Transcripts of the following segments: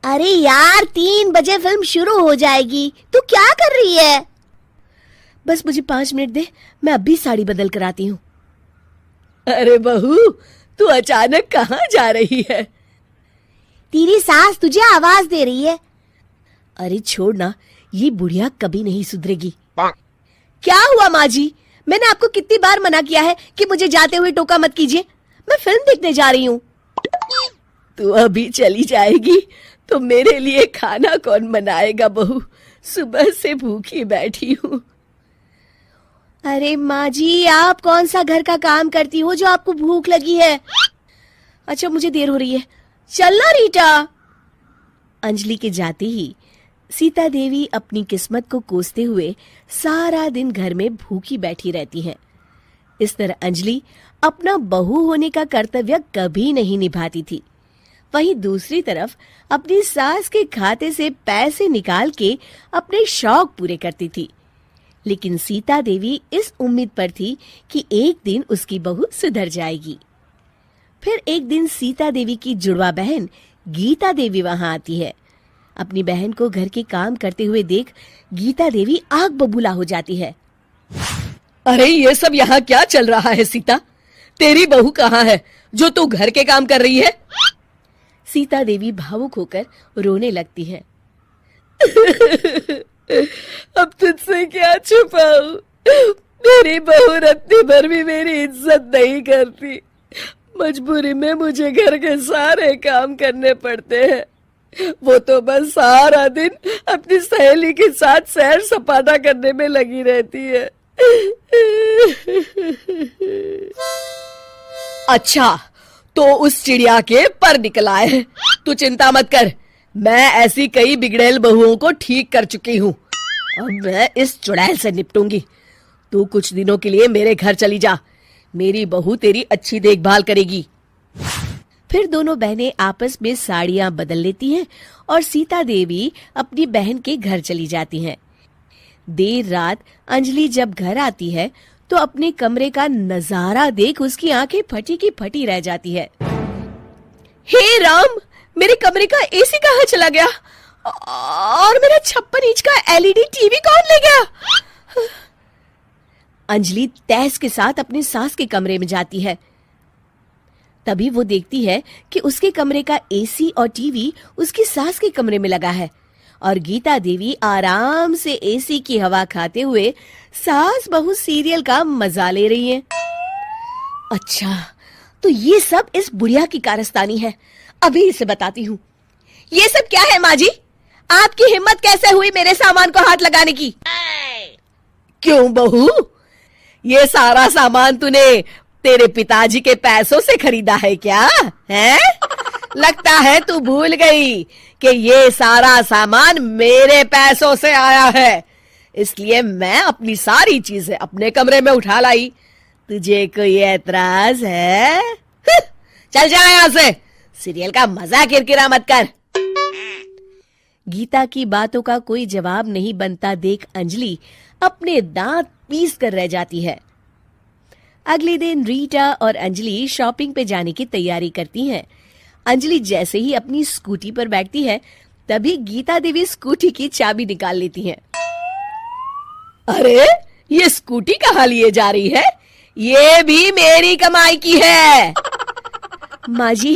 अरे यार 3 बजे फिल्म शुरू हो जाएगी, तू क्या कर रही है? बस मुझे 5 मिनट दे, मैं अभी साड़ी बदल कर आती हूँ। अरे बहू, तू अचानक कहाँ जा रही है? तेरी सास तुझे आवाज दे रही है। अरे छोड़ ना, ये बुढ़िया कभी नहीं सुधरेगी। क्या हुआ माँ जी? मैंने आपको कितनी बार मना किया है कि मुझे जाते हुए टोका मत कीजिए। मैं फिल्म देखने जा रही हूँ। तू अभी चली जाएगी तो मेरे लिए खाना कौन बनाएगा बहू? सुबह से भूखी बैठी हूँ। अरे माँ जी, आप कौन सा घर का काम करती हो जो आपको भूख लगी है? अच्छा, मुझे देर हो रही है, चलना रीटा। अंजलि के जाते ही सीता देवी अपनी किस्मत को कोसते हुए सारा दिन घर में भूखी बैठी रहती है। इस तरह अंजलि अपना बहू होने का कर्तव्य कभी नहीं निभाती थी। वहीं दूसरी तरफ अपनी सास के खाते से पैसे निकाल के अपने शौक पूरे करती थी। लेकिन सीता देवी इस उम्मीद पर थी कि एक दिन उसकी बहू सुधर जाएगी। फिर एक दिन सीता देवी की जुड़वा बहन गीता देवी वहां आती है। अपनी बहन को घर के काम करते हुए देख गीता देवी आग बबूला हो जाती है। अरे ये सब यहाँ क्या चल रहा है सीता? तेरी बहू कहाँ है जो तू घर के काम कर रही है? सीता देवी भावुक होकर रोने लगती है। अब तुझसे क्या छुपाऊं? मेरी बहू रत्ती भर भी मेरी इज्जत नहीं करती। मजबूरी में मुझे घर के सारे काम करने पड़ते हैं। वो तो बस सारा दिन अपनी सहेली के साथ सैर सपाटा करने में लगी रहती है। अच्छा, तो उस चिड़िया के पर निकल आए। तू चिंता मत कर, मैं ऐसी कई बिगड़ैल बहुओं को ठीक कर चुकी हूँ। अब मैं इस चुड़ैल से निपटूंगी। तू कुछ दिनों के लिए मेरे घर चली जा, मेरी बहू तेरी अच्छी देखभाल करेगी। फिर दोनों बहनें आपस में साड़ियां बदल लेती हैं और सीता देवी अपनी बहन के घर चली जाती हैं। देर रात अंजलि जब घर आती है तो अपने कमरे का नजारा देख उसकी आंखें फटी की फटी रह जाती है। हे राम, मेरे कमरे का एसी कहाँ चला गया? और मेरा 56 इंच का एलईडी टीवी कौन ले गया? अंजलि तैस के साथ अपनी सास के कमरे में जाती है। तभी वो देखती है कि उसके कमरे का एसी और टीवी उसकी सास के कमरे में लगा है और गीता देवी आराम से एसी की हवा खाते हुए सास बहू सीरियल का मजा ले रही हैं। अच्छा, तो ये सब इस बुढ़िया की कारस्तानी है। अभी इसे बताती हूँ। ये सब क्या है माँ जी? आपकी हिम्मत कैसे हुई मेरे सामान को हाथ लगाने की? क्यों बहू, ये सारा सामान तूने तेरे पिताजी के पैसों से खरीदा है क्या? है? लगता है तू भूल गई कि ये सारा सामान मेरे पैसों से आया है, इसलिए मैं अपनी सारी चीजें अपने कमरे में उठा लाई। तुझे कोई एतराज है? चल जा यहाँ से, सीरियल का मजा किरकिरा मत कर। गीता की बातों का कोई जवाब नहीं बनता देख अंजलि अपने दांत पीस कर रह जाती है। अगले दिन रीटा और अंजलि शॉपिंग पे जाने की तैयारी करती हैं। अंजलि जैसे ही अपनी स्कूटी पर बैठती है तभी गीता देवी स्कूटी की चाबी निकाल लेती हैं। अरे, ये स्कूटी कहाँ लिए जा रही है? ये भी मेरी कमाई की है। माँ जी,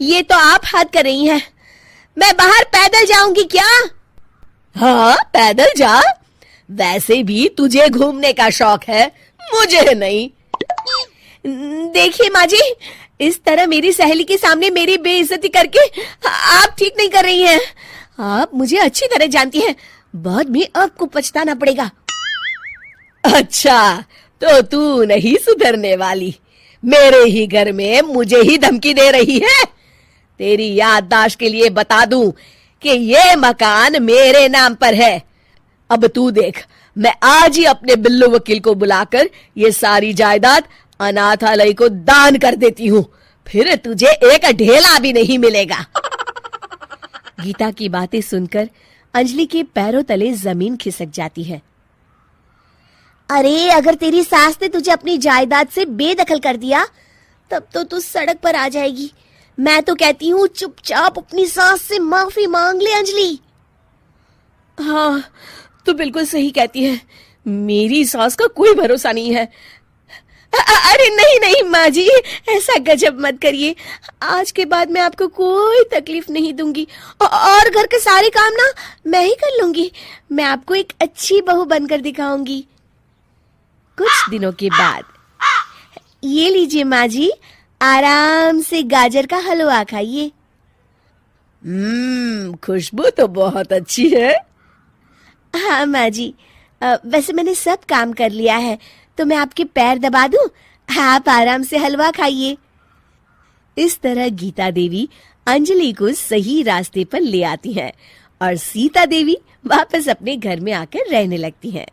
ये तो आप हाथ कर रही हैं। मैं बाहर पैदल जाऊंगी क्या? हाँ, पैदल जा। वैसे भी तुझे घूमने का शौक है, मुझे नहीं। देखिए माँ जी, इस तरह मेरी सहेली के सामने मेरी बेइज्जती करके आप ठीक नहीं कर रही हैं। आप मुझे अच्छी तरह जानती हैं, बाद में आपको पछताना पड़ेगा। अच्छा, तो तू नहीं सुधरने वाली, मेरे ही घर में मुझे ही धमकी दे रही है। तेरी याददाश्त के लिए बता दूं कि ये मकान मेरे नाम पर है। अब तू देख, मैं आज ही अपने बिल्लू वकील को बुलाकर ये सारी जायदाद अनाथालय को दान कर देती हूँ, फिर तुझे एक ढेला भी नहीं मिलेगा। गीता की बातें सुनकर अंजलि के पैरों तले जमीन खिसक जाती है। अरे, अगर तेरी सास ने तुझे अपनी जायदाद से बेदखल कर दिया तब तो तू सड़क पर आ जाएगी। मैं तो कहती हूँ चुपचाप अपनी सास से माफी मांग ले अंजलि। हाँ, तो बिल्कुल सही कहती है, मेरी सास का कोई भरोसा नहीं है। अरे नहीं नहीं माँ जी, ऐसा गजब मत करिए। आज के बाद मैं आपको कोई तकलीफ नहीं दूंगी और घर के सारे काम ना मैं ही कर लूंगी। मैं आपको एक अच्छी बहू बनकर दिखाऊंगी। कुछ दिनों के बाद, ये लीजिए माँ जी, आराम से गाजर का हलवा खाइए। खुशबू तो बहुत अच्छी है। हाँ माँ जी, वैसे मैंने सब काम कर लिया है, तो मैं आपके पैर दबा दूं? आप आराम से हलवा खाइए। इस तरह गीता देवी अंजलि को सही रास्ते पर ले आती हैं और सीता देवी वापस अपने घर में आकर रहने लगती हैं।